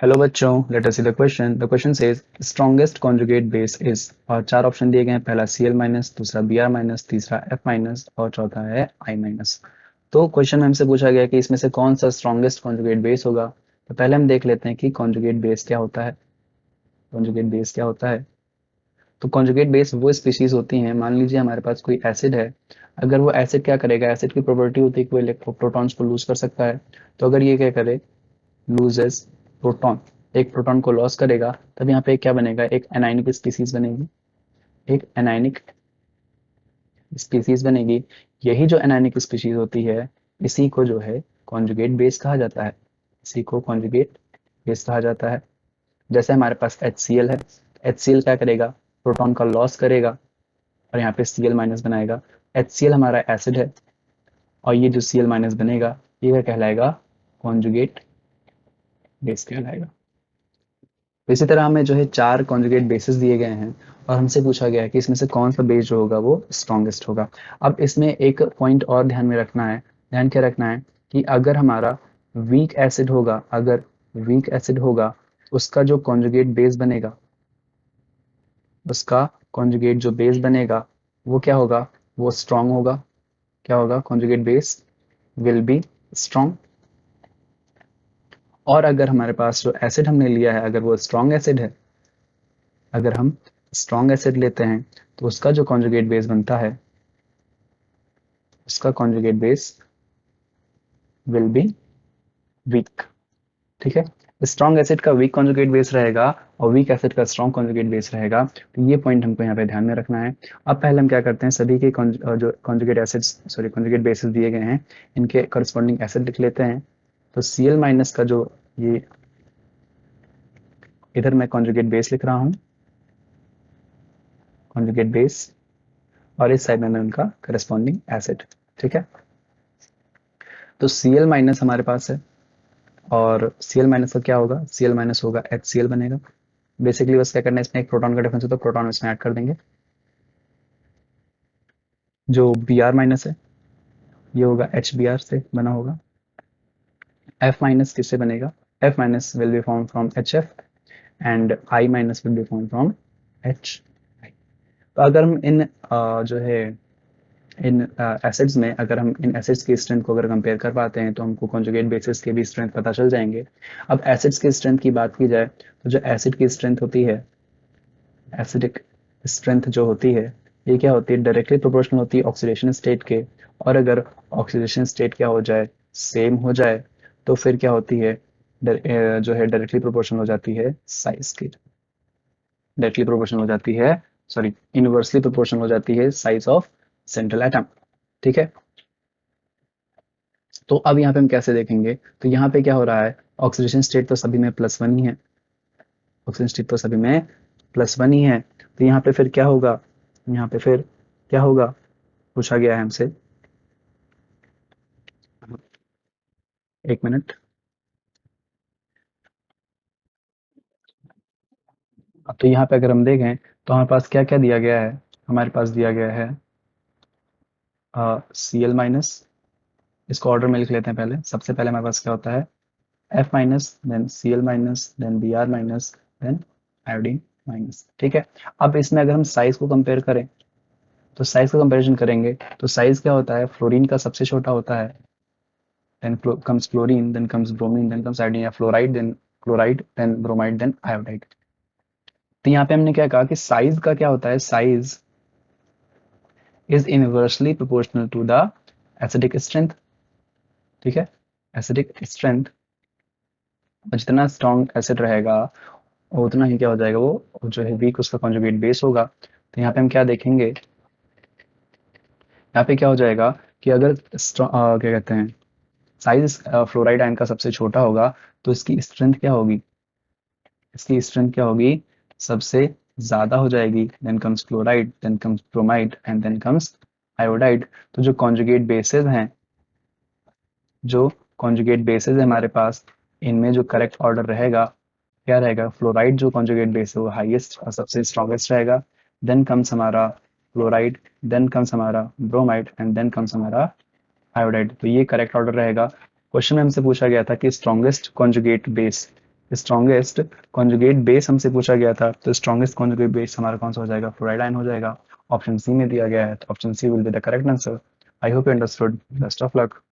Hello बच्चों, let us see the question. The question says strongest conjugate base is, और चार option दिए गए हैं। पहला Cl माइनस, दूसरा Br माइनस, तीसरा F माइनस और चौथा है I माइनस। तो क्वेश्चन में हमसे पूछा गया कि इसमें से कौन सा स्ट्रॉन्गेस्ट कॉन्जुगेट बेस होगा। तो पहले हम देख लेते हैं कि कॉन्जुगेट बेस क्या होता है। कॉन्जुगेट बेस क्या होता है? तो कॉन्जुगेट बेस वो स्पीशीज होती हैं, मान लीजिए हमारे पास कोई एसिड है। अगर वो एसिड क्या करेगा, एसिड की प्रॉपर्टी होती है कि वो इलेक्ट्रोप्रोटॉन्स को लूज कर सकता है। तो अगर ये क्या करे, लूजेस प्रोटॉन, एक प्रोटॉन को लॉस करेगा, तब यहाँ पे क्या बनेगा, एक एनाइनिक स्पीसीज बनेगी। एक एनाइनिक स्पीसीज बनेगी। यही जो एनाइनिक स्पीसीज होती है, इसी को जो है कॉन्जुगेट बेस कहा जाता है। इसी को कॉन्जुगेट बेस कहा जाता है। जैसे हमारे पास HCl है, HCl क्या करेगा, प्रोटॉन का लॉस करेगा और यहाँ पे Cl माइनस बनाएगा। HCl हमारा एसिड है और ये जो Cl माइनस बनेगा, ये क्या कहलाएगा, कॉन्जुगेट बेस कहलाएगा। तो इसी तरह हमें जो है चार कॉन्जुगेट बेसिस दिए गए हैं और हमसे पूछा गया है कि इसमें से कौन सा बेस जो होगा वो स्ट्रॉन्गेस्ट होगा। अब इसमें एक पॉइंट और ध्यान में रखना है। ध्यान क्या रखना है कि अगर हमारा वीक एसिड होगा, अगर वीक एसिड होगा, उसका जो कॉन्जुगेट बेस बनेगा, उसका कॉन्जुगेट जो बेस बनेगा वो क्या होगा, वो स्ट्रॉन्ग होगा। क्या होगा, conjugate base will be strong. और अगर हमारे पास जो एसिड हमने लिया है, अगर वो स्ट्रॉन्ग एसिड है, अगर हम स्ट्रॉन्ग एसिड लेते हैं, तो उसका जो कॉन्जुगेट बेस बनता है, उसका conjugate base will be weak. ठीक है, स्ट्रॉन्ग एसिड का वीक कॉन्जुगेट बेस रहेगा और वीक एसिड का स्ट्रॉन्ग कॉन्जुगेट बेस रहेगा। तो ये पॉइंट हमको यहाँ पे ध्यान में रखना है। अब पहले हम क्या करते हैं, सभी के जो conjugate acids, sorry conjugate basis दिए गए हैं, इनके करस्पॉन्डिंग एसिड लिख लेते हैं। तो Cl माइनस का जो ये, इधर मैं कॉन्जुगेट बेस लिख रहा हूँ, कॉन्जुगेट बेस, और इस साइड में मैं उनका करस्पॉन्डिंग एसिड। ठीक है, तो Cl माइनस हमारे पास है और Cl माइनस का क्या होगा, Cl माइनस होगा HCl बनेगा। बेसिकली बस क्या करना है, इसमें एक प्रोटॉन का डिफरेंस है तो प्रोटॉन इसमें ऐड कर देंगे। जो Br माइनस है, ये होगा HBr से बना होगा। F माइनस किससे बनेगा, F minus will be form from HF and I minus will be form from H। तो अगर हम इन जो है इन एसिड्स में, अगर हम इन एसिड्स की स्ट्रेंथ को अगर कंपेयर कर पाते हैं तो हमको कॉन्जुगेट बेसिस के भी स्ट्रेंथ पता चल जाएंगे। अब एसिड्स की स्ट्रेंथ की बात की जाए, तो जो एसिड की स्ट्रेंथ होती है, एसिडिक स्ट्रेंथ जो होती है, ये क्या होती है, डायरेक्टली प्रोपोर्शनल होती है ऑक्सीडेशन स्टेट के। और अगर ऑक्सीडेशन स्टेट क्या हो जाए, सेम हो जाए, तो फिर क्या होती है, जो है डायरेक्टली प्रोपोर्शनल हो जाती है साइज की। डायरेक्टली प्रोपोर्शनल हो जाती है, सॉरी इनवर्सली प्रोपोर्शनल हो जाती है साइज ऑफ सेंट्रल एटम। ठीक है, तो अब यहाँ पे हम कैसे देखेंगे, तो यहाँ पे क्या हो रहा है, ऑक्सीडेशन स्टेट तो सभी में +1 ही है। ऑक्सीजन स्टेट तो सभी में +1 ही है। तो यहाँ पे फिर क्या होगा, यहाँ पे फिर क्या होगा, पूछा गया है हमसे, एक मिनट। अब तो यहाँ पे अगर हम देखें तो हमारे पास क्या क्या दिया गया है, हमारे पास दिया गया है Cl माइनस। इसको ऑर्डर में लिख लेते हैं। पहले सबसे पहले हमारे पास क्या होता है, F minus, then Cl minus, then Br minus, then iodine minus. ठीक है, अब इसमें अगर हम साइज को कंपेयर करें, तो साइज का कंपैरिजन करेंगे तो साइज क्या होता है, फ्लोरीन का सबसे छोटा होता है, then comes chlorine, then comes bromine, then comes iodine, या fluoride, then chloride, then bromide, then iodide. तो यहाँ पे हमने क्या कहा कि साइज का क्या होता है, size is inversely proportional to the acidic strength. ठीक है, एसिडिक स्ट्रेंथ, जितना स्ट्रॉन्ग एसिड रहेगा उतना ही क्या हो जाएगा, वो जो है वीक उसका कॉन्जुगेट बेस होगा। तो यहाँ पे हम क्या देखेंगे, यहाँ पे क्या हो जाएगा कि अगर क्या कहते हैं, साइज फ्लोराइड आयन का सबसे छोटा होगा, तो इसकी स्ट्रेंथ क्या होगी, इसकी स्ट्रेंथ क्या होगी, सबसे ज्यादा हो जाएगी। Then comes chloride, then comes bromide and then comes iodide. तो जो कॉन्जुगेट बेसिस हैं, जो कॉन्जुगेट बेसिस है हमारे पास, इनमें जो करेक्ट ऑर्डर रहेगा, क्या रहेगा, फ्लोराइड जो कॉन्जुगेट बेस है वो हाईएस्ट और सबसे स्ट्रॉन्गेस्ट रहेगा। देन कम्स हमारा फ्लोराइड, देन कम्स हमारा ब्रोमाइड एंड देन कम्स हमारा आयोडाइड। तो ये करेक्ट ऑर्डर रहेगा। क्वेश्चन में हमसे पूछा गया था कि strongest conjugate base, strongest conjugate base हमसे पूछा गया था, तो स्ट्रॉन्गेस्ट कॉन्जुगेट बेस हमारा कौन सा हो जाएगा? फ्लोराइड आयन हो जाएगा। ऑप्शन सी में दिया गया है, तो option C will be the correct answer. I hope you understood. Best of luck.